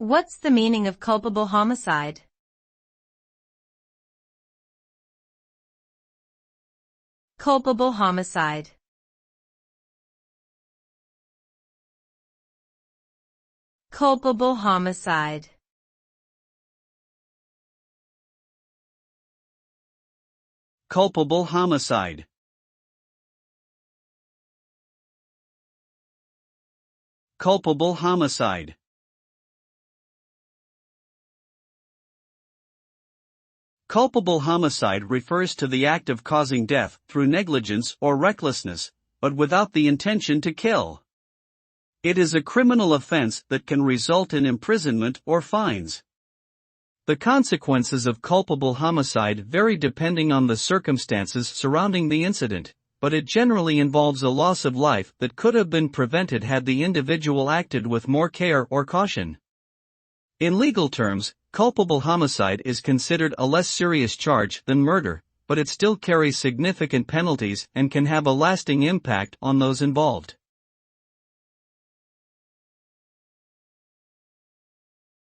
What's the meaning of culpable homicide? Culpable homicide. Culpable homicide. Culpable homicide. Culpable homicide. Culpable homicide refers to the act of causing death through negligence or recklessness, but without the intention to kill. It is a criminal offense that can result in imprisonment or fines. The consequences of culpable homicide vary depending on the circumstances surrounding the incident, but it generally involves a loss of life that could have been prevented had the individual acted with more care or caution. In legal terms, culpable homicide is considered a less serious charge than murder, but it still carries significant penalties and can have a lasting impact on those involved.